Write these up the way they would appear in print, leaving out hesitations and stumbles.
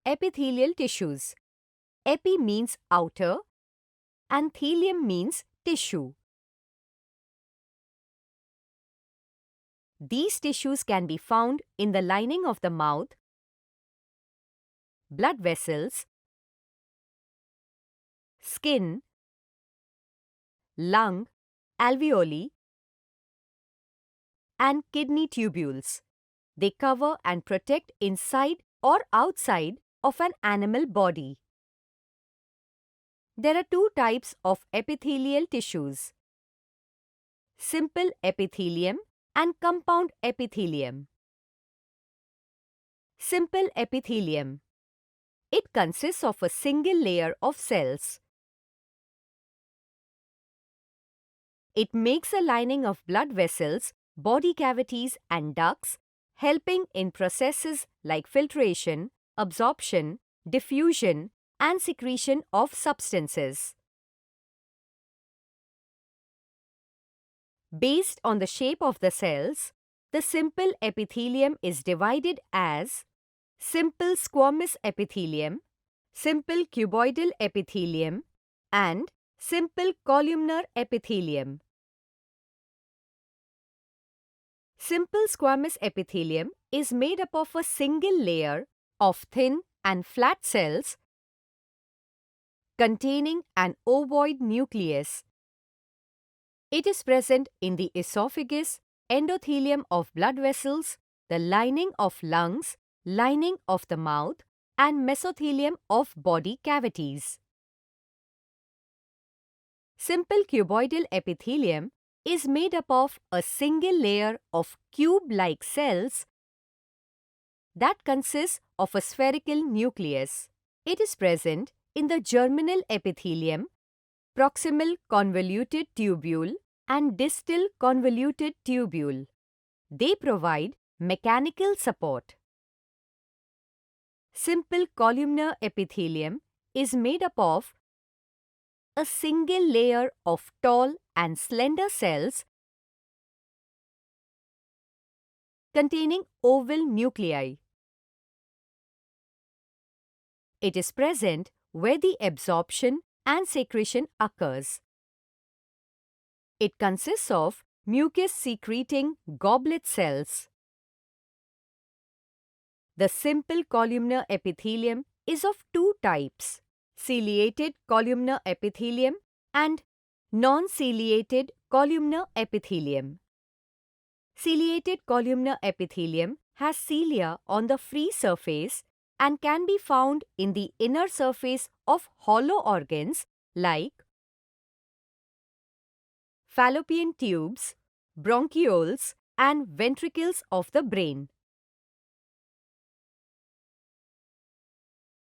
epithelial tissues. Epi means outer and thelium means tissue. These tissues can be found in the lining of the mouth, blood vessels, skin, lung, alveoli, and kidney tubules. They cover and protect inside or outside of an animal body. There are two types of epithelial tissues: simple epithelium and compound epithelium. Simple epithelium. It consists of a single layer of cells. It makes a lining of blood vessels, body cavities and ducts, helping in processes like filtration, absorption, diffusion, and secretion of substances. Based on the shape of the cells, the simple epithelium is divided as simple squamous epithelium, simple cuboidal epithelium, and simple columnar epithelium. Simple squamous epithelium is made up of a single layer of thin and flat cells containing an ovoid nucleus. It is present in the esophagus, endothelium of blood vessels, the lining of lungs, lining of the mouth, and mesothelium of body cavities. Simple cuboidal epithelium is made up of a single layer of cube-like cells that consists of a spherical nucleus. It is present in the germinal epithelium, proximal convoluted tubule, and distal convoluted tubule. They provide mechanical support. Simple columnar epithelium is made up of a single layer of tall and slender cells containing oval nuclei. It is present where the absorption and secretion occurs. It consists of mucus-secreting goblet cells. The simple columnar epithelium is of two types: ciliated columnar epithelium and non-ciliated columnar epithelium. Ciliated columnar epithelium has cilia on the free surface and can be found in the inner surface of hollow organs like fallopian tubes, bronchioles, and ventricles of the brain.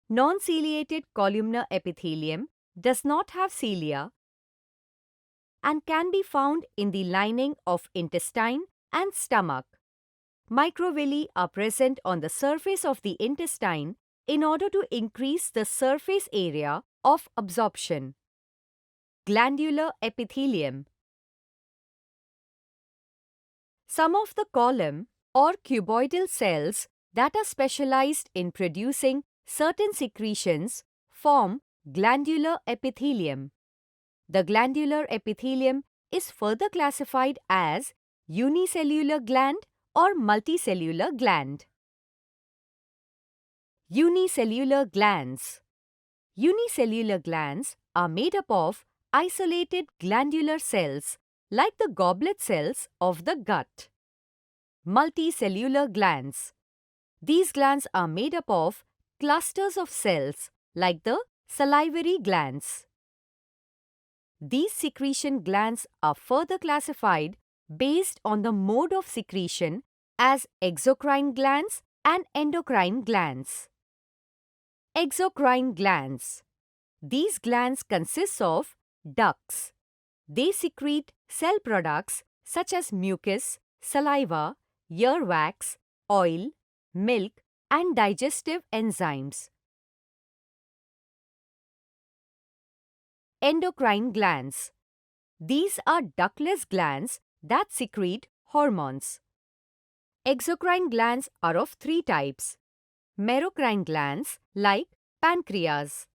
Non-ciliated columnar epithelium does not have cilia and can be found in the lining of intestine and stomach. Microvilli are present on the surface of the intestine in order to increase the surface area of absorption. Glandular epithelium. Some of the column or cuboidal cells that are specialized in producing certain secretions form glandular epithelium. The glandular epithelium is further classified as unicellular gland or multicellular gland. Unicellular glands. Unicellular glands are made up of isolated glandular cells like the goblet cells of the gut. Multicellular glands. These glands are made up of clusters of cells like the salivary glands. These secretion glands are further classified based on the mode of secretion as exocrine glands and endocrine glands. Exocrine glands. These glands consist of ducts. They secrete cell products such as mucus, saliva, earwax, oil, milk, and digestive enzymes. Endocrine glands. These are ductless glands that secrete hormones. Exocrine glands are of three types: merocrine glands like pancreas,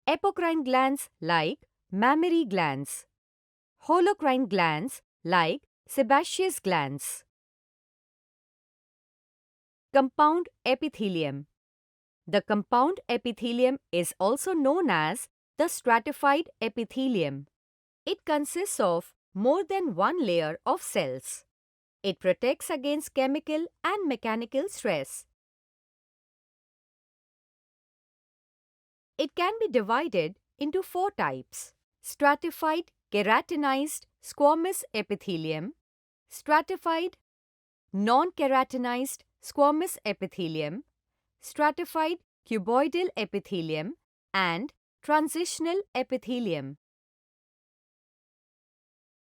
apocrine glands like mammary glands, holocrine glands like sebaceous glands. Compound epithelium. The compound epithelium is also known as the stratified epithelium. It consists of more than one layer of cells. It protects against chemical and mechanical stress. It can be divided into 4 types: stratified keratinized squamous epithelium, stratified non-keratinized squamous epithelium, stratified cuboidal epithelium, and transitional epithelium.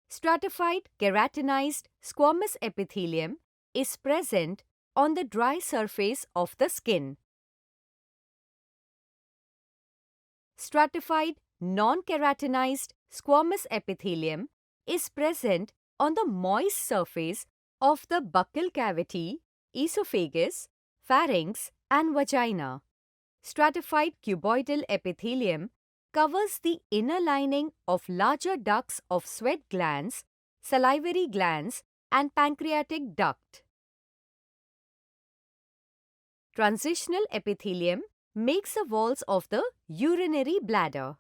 Stratified keratinized squamous epithelium is present on the dry surface of the skin. Stratified non-keratinized squamous epithelium is present on the moist surface of the buccal cavity, esophagus, pharynx, and vagina. Stratified cuboidal epithelium covers the inner lining of larger ducts of sweat glands, salivary glands, and pancreatic duct. Transitional epithelium makes the walls of the urinary bladder.